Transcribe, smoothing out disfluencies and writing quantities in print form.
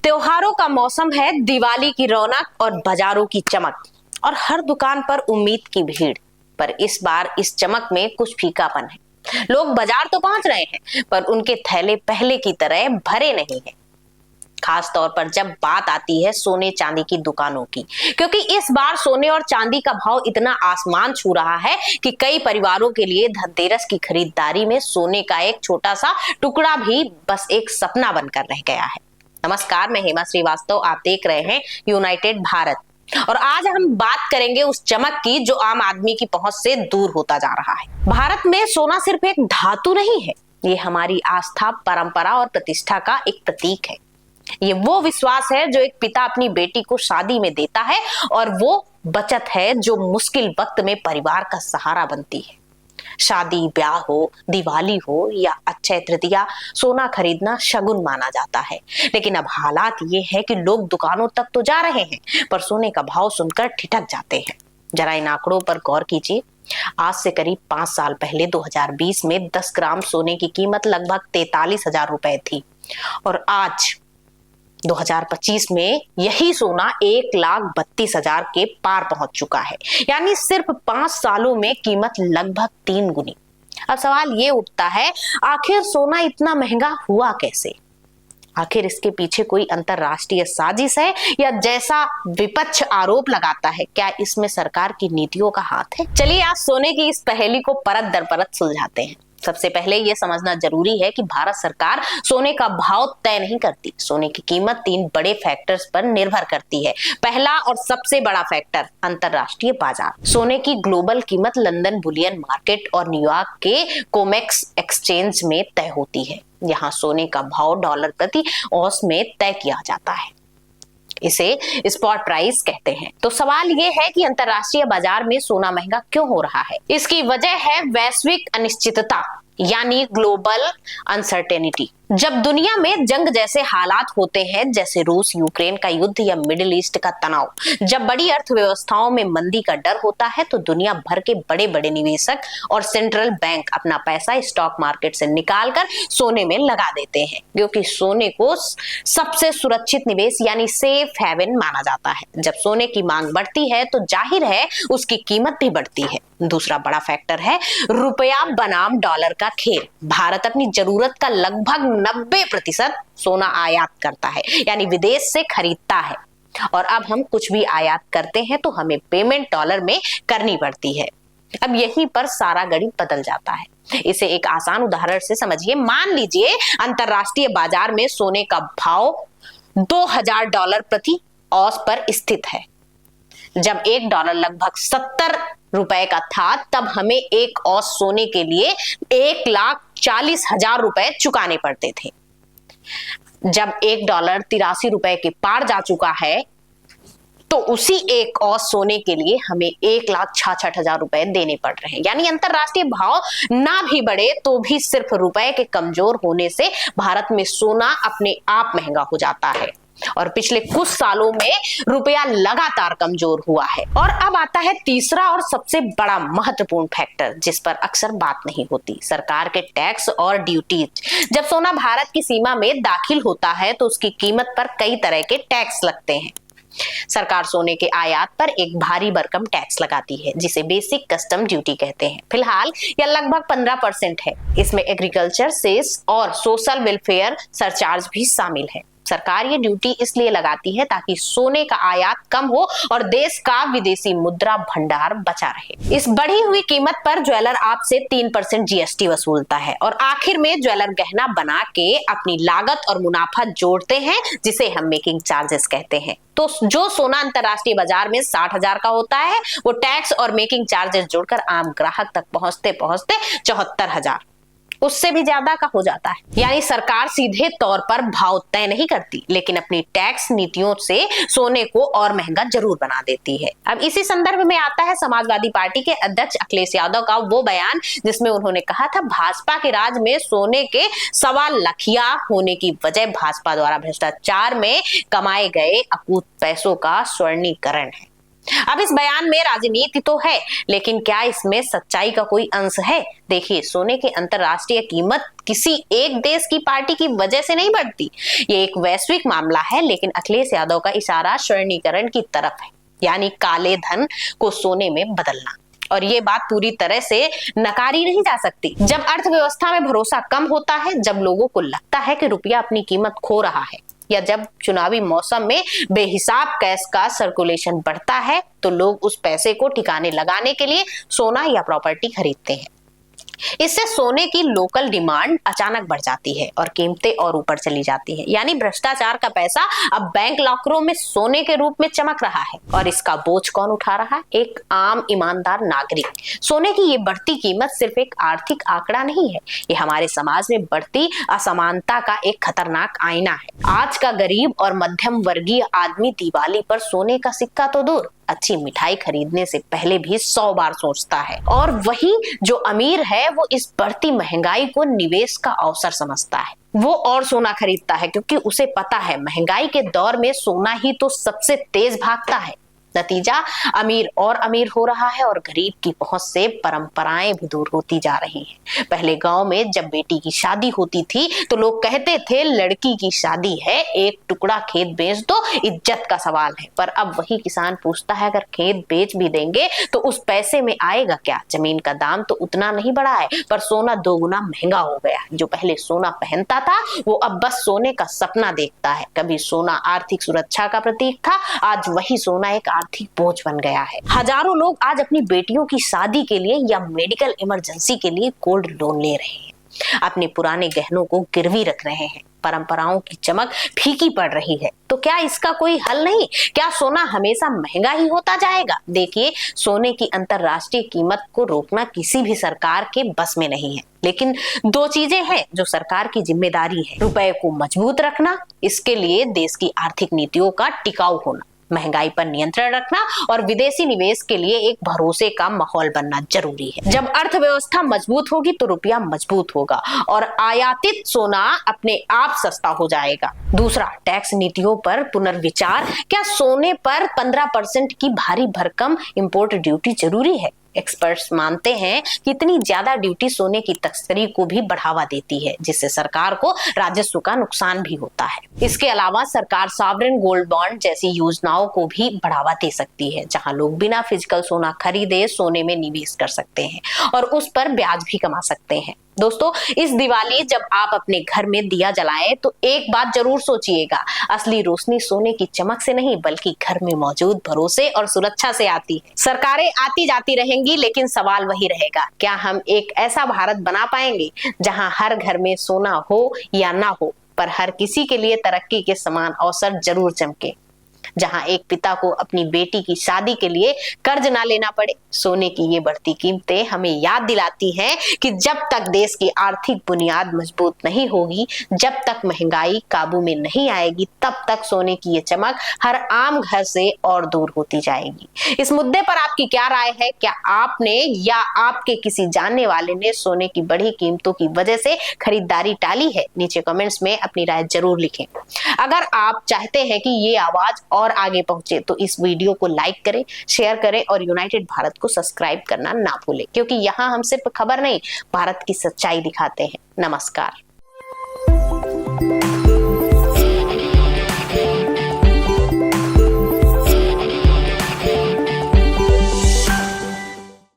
त्योहारों का मौसम है, दिवाली की रौनक और बाजारों की चमक और हर दुकान पर उम्मीद की भीड़। पर इस बार इस चमक में कुछ फीकापन है। लोग बाजार तो पहुंच रहे हैं, पर उनके थैले पहले की तरह भरे नहीं हैं। खास तौर पर जब बात आती है सोने चांदी की दुकानों की, क्योंकि इस बार सोने और चांदी का भाव इतना आसमान छू रहा है कि कई परिवारों के लिए धनतेरस की खरीदारी में सोने का एक छोटा सा टुकड़ा भी बस एक सपना बनकर रह गया है। नमस्कार, मैं हेमा श्रीवास्तव, आप देख रहे हैं यूनाइटेड भारत और आज हम बात करेंगे उस चमक की जो आम आदमी की पहुंच से दूर होता जा रहा है। भारत में सोना सिर्फ एक धातु नहीं है, ये हमारी आस्था, परंपरा और प्रतिष्ठा का एक प्रतीक है। ये वो विश्वास है जो एक पिता अपनी बेटी को शादी में देता है और वो बचत है जो मुश्किल वक्त में परिवार का सहारा बनती है। शादी ब्याह हो, दिवाली हो या अक्षय तृतीया, सोना खरीदना शगुन माना जाता है। लेकिन अब हालात ये है कि लोग दुकानों तक तो जा रहे हैं, पर सोने का भाव सुनकर ठिठक जाते हैं। जरा इन आंकड़ों पर गौर कीजिए। आज से करीब 5 साल पहले 2020 में 10 ग्राम सोने की कीमत लगभग 43,000 रुपए थी और आज 2025 में यही सोना 1,32,000 के पार पहुंच चुका है। यानी सिर्फ 5 सालों में कीमत लगभग 3 गुनी। अब सवाल ये उठता है, आखिर सोना इतना महंगा हुआ कैसे? आखिर इसके पीछे कोई अंतरराष्ट्रीय साजिश है या जैसा विपक्ष आरोप लगाता है, क्या इसमें सरकार की नीतियों का हाथ है? चलिए आज सोने की इस पहेली को परत दर परत सुलझाते हैं। सबसे पहले यह समझना जरूरी है कि भारत सरकार सोने का भाव तय नहीं करती। सोने की कीमत 3 बड़े फैक्टर्स पर निर्भर करती है। पहला और सबसे बड़ा फैक्टर अंतरराष्ट्रीय बाजार। सोने की ग्लोबल कीमत लंदन बुलियन मार्केट और न्यूयॉर्क के कोमेक्स एक्सचेंज में तय होती है। यहाँ सोने का भाव डॉलर प्रति औंस में तय किया जाता है। इसे स्पॉट प्राइस कहते हैं। तो सवाल ये है कि अंतरराष्ट्रीय बाजार में सोना महंगा क्यों हो रहा है? इसकी वजह है वैश्विक अनिश्चितता यानी ग्लोबल अनसर्टेनिटी। जब दुनिया में जंग जैसे हालात होते हैं, जैसे रूस यूक्रेन का युद्ध या मिडिल ईस्ट का तनाव, जब बड़ी अर्थव्यवस्थाओं में मंदी का डर होता है, तो दुनिया भर के बड़े बड़े निवेशक और सेंट्रल बैंक अपना पैसा स्टॉक मार्केट से निकालकर सोने में लगा देते हैं, क्योंकि सोने को सबसे सुरक्षित निवेश यानी सेफ हेवन माना जाता है। जब सोने की मांग बढ़ती है तो जाहिर है उसकी कीमत भी बढ़ती है। दूसरा बड़ा फैक्टर है रुपया बनाम डॉलर का खेल। भारत अपनी जरूरत का लगभग 90% सोना आयात करता है, यानी विदेश से खरीदता है। और अब हम कुछ भी आयात करते हैं तो हमें पेमेंट डॉलर में करनी पड़ती है। अब यहीं पर सारा गणित बदल जाता है। इसे एक आसान उदाहरण से समझिए। मान लीजिए अंतरराष्ट्रीय बाजार में सोने का भाव $2,000 प्रति औंस पर स्थित है। जब $1 लगभग 70 रुपए का था, तब हमें 1 औंस सोने के लिए 1,40,000 रुपए चुकाने पड़ते थे। जब $1 83 रुपए के पार जा चुका है, तो उसी 1 औंस सोने के लिए हमें 1,66,000 रुपए देने पड़ रहे हैं। यानी अंतरराष्ट्रीय भाव ना भी बढ़े तो भी सिर्फ रुपए के कमजोर होने से भारत में सोना अपने आप महंगा हो जाता है। और पिछले कुछ सालों में रुपया लगातार कमजोर हुआ है। और अब आता है तीसरा और सबसे बड़ा महत्वपूर्ण फैक्टर, जिस पर अक्सर बात नहीं होती, सरकार के टैक्स और ड्यूटीज। जब सोना भारत की सीमा में दाखिल होता है तो उसकी कीमत पर कई तरह के टैक्स लगते हैं। सरकार सोने के आयात पर एक भारी भरकम टैक्स लगाती है, जिसे बेसिक कस्टम ड्यूटी कहते हैं। फिलहाल यह लगभग 15% है। इसमें एग्रीकल्चर सेस और सोशल वेलफेयर सरचार्ज भी शामिल है। सरकार ये ड्यूटी इसलिए लगाती है ताकि सोने का आयात कम हो और देश का विदेशी मुद्रा भंडार बचा रहे। इस बढ़ी हुई कीमत पर ज्वेलर आपसे 3% जीएसटी वसूलता है और आखिर में ज्वेलर गहना बना के अपनी लागत और मुनाफा जोड़ते हैं, जिसे हम मेकिंग चार्जेस कहते हैं। तो जो सोना अंतरराष्ट्रीय बाजार में 60,000 का होता है, वो टैक्स और मेकिंग चार्जेस जोड़कर आम ग्राहक तक पहुंचते पहुंचते 74,000, उससे भी ज्यादा का हो जाता है। यानी सरकार सीधे तौर पर भाव तय नहीं करती, लेकिन अपनी टैक्स नीतियों से सोने को और महंगा जरूर बना देती है। अब इसी संदर्भ में आता है समाजवादी पार्टी के अध्यक्ष अखिलेश यादव का वो बयान, जिसमें उन्होंने कहा था, भाजपा के राज में सोने के 1.25 लाख होने की वजह भाजपा द्वारा भ्रष्टाचार में कमाए गए अकूत पैसों का स्वर्णीकरण है। अब इस बयान में राजनीति तो है, लेकिन क्या इसमें सच्चाई का कोई अंश है? देखिए, सोने की अंतरराष्ट्रीय कीमत किसी एक देश की पार्टी की वजह से नहीं बढ़ती। ये एक वैश्विक मामला है, लेकिन अखिलेश यादव का इशारा स्वर्णीकरण की तरफ है, यानी काले धन को सोने में बदलना। और ये बात पूरी तरह से नकारी नहीं जा सकती। जब अर्थव्यवस्था में भरोसा कम होता है, जब लोगों को लगता है कि रुपया अपनी कीमत खो रहा है, या जब चुनावी मौसम में बेहिसाब कैश का सर्कुलेशन बढ़ता है, तो लोग उस पैसे को ठिकाने लगाने के लिए सोना या प्रॉपर्टी खरीदते हैं। इससे सोने की लोकल डिमांड अचानक बढ़ जाती है और कीमतें और ऊपर चली जाती है। यानी भ्रष्टाचार का पैसा अब बैंक लॉकरों में सोने के रूप में चमक रहा है। और इसका बोझ कौन उठा रहा है? एक आम ईमानदार नागरिक। सोने की ये बढ़ती कीमत सिर्फ एक आर्थिक आंकड़ा नहीं है, ये हमारे समाज में बढ़ती असमानता का एक खतरनाक आईना है। आज का गरीब और मध्यम वर्गीय आदमी दिवाली पर सोने का सिक्का तो दूर, अच्छी मिठाई खरीदने से पहले भी 100 बार सोचता है। और वही जो अमीर है, वो इस बढ़ती महंगाई को निवेश का अवसर समझता है। वो और सोना खरीदता है, क्योंकि उसे पता है महंगाई के दौर में सोना ही तो सबसे तेज भागता है। नतीजा, अमीर और अमीर हो रहा है और गरीब की पहुंच से परंपराएं भी दूर होती जा रही हैं। पहले गांव में जब बेटी की शादी होती थी तो लोग कहते थे, लड़की की शादी है, एक टुकड़ा खेत बेच दो, इज्जत का सवाल है। पर अब वही किसान पूछता है, अगर खेत बेच भी देंगे तो उस पैसे में आएगा क्या? जमीन का दाम तो उतना नहीं बढ़ा है, पर सोना दोगुना महंगा हो गया है। जो पहले सोना पहनता था, वो अब बस सोने का सपना देखता है। कभी सोना आर्थिक सुरक्षा का प्रतीक था, आज वही सोना एक आर्थिक बोझ बन गया है। हजारों लोग आज अपनी बेटियों की शादी के लिए या मेडिकल इमरजेंसी के लिए गोल्ड लोन ले रहे हैं, अपने पुराने गहनों को गिरवी रख रहे हैं। परंपराओं की चमक फीकी पड़ रही है। तो क्या इसका कोई हल नहीं? क्या सोना हमेशा महंगा ही होता जाएगा? देखिए, सोने की अंतरराष्ट्रीय कीमत को रोकना किसी भी सरकार के बस में नहीं है, लेकिन दो चीजें हैं जो सरकार की जिम्मेदारी है। रुपए को मजबूत रखना, इसके लिए देश की आर्थिक नीतियों का टिकाऊ होना, महंगाई पर नियंत्रण रखना और विदेशी निवेश के लिए एक भरोसे का माहौल बनना जरूरी है। जब अर्थव्यवस्था मजबूत होगी तो रुपया मजबूत होगा और आयातित सोना अपने आप सस्ता हो जाएगा। दूसरा, टैक्स नीतियों पर पुनर्विचार। क्या सोने पर 15% की भारी भरकम इंपोर्ट ड्यूटी जरूरी है? एक्सपर्ट्स मानते हैं कि इतनी ज्यादा ड्यूटी सोने की तस्करी को भी बढ़ावा देती है, जिससे सरकार को राजस्व का नुकसान भी होता है। इसके अलावा सरकार सॉवरेन गोल्ड बॉन्ड जैसी योजनाओं को भी बढ़ावा दे सकती है, जहां लोग बिना फिजिकल सोना खरीदे सोने में निवेश कर सकते हैं और उस पर ब्याज भी कमा सकते हैं। दोस्तों, इस दिवाली जब आप अपने घर में दिया जलाएं तो एक बात जरूर सोचिएगा, असली रोशनी सोने की चमक से नहीं, बल्कि घर में मौजूद भरोसे और सुरक्षा से आती है। सरकारें आती जाती रहेंगी, लेकिन सवाल वही रहेगा, क्या हम एक ऐसा भारत बना पाएंगे जहां हर घर में सोना हो या ना हो, पर हर किसी के लिए तरक्की के समान अवसर जरूर चमके, जहां एक पिता को अपनी बेटी की शादी के लिए कर्ज ना लेना पड़े। सोने की ये बढ़ती कीमतें हमें याद दिलाती हैं कि जब तक देश की आर्थिक बुनियाद मजबूत नहीं होगी, जब तक महंगाई काबू में नहीं आएगी, तब तक सोने की ये चमक हर आम घर से और दूर होती जाएगी। इस मुद्दे पर आपकी क्या राय है? क्या आपने या आपके किसी जानने वाले ने सोने की बढ़ी कीमतों की वजह से खरीदारी टाली है? नीचे कमेंट्स में अपनी राय जरूर लिखें। अगर आप चाहते हैं कि ये आवाज और आगे पहुंचे तो इस वीडियो को लाइक करें, शेयर करें और यूनाइटेड भारत को सब्सक्राइब करना ना भूलें, क्योंकि यहाँ हम सिर्फ खबर नहीं, भारत की सच्चाई दिखाते हैं। नमस्कार।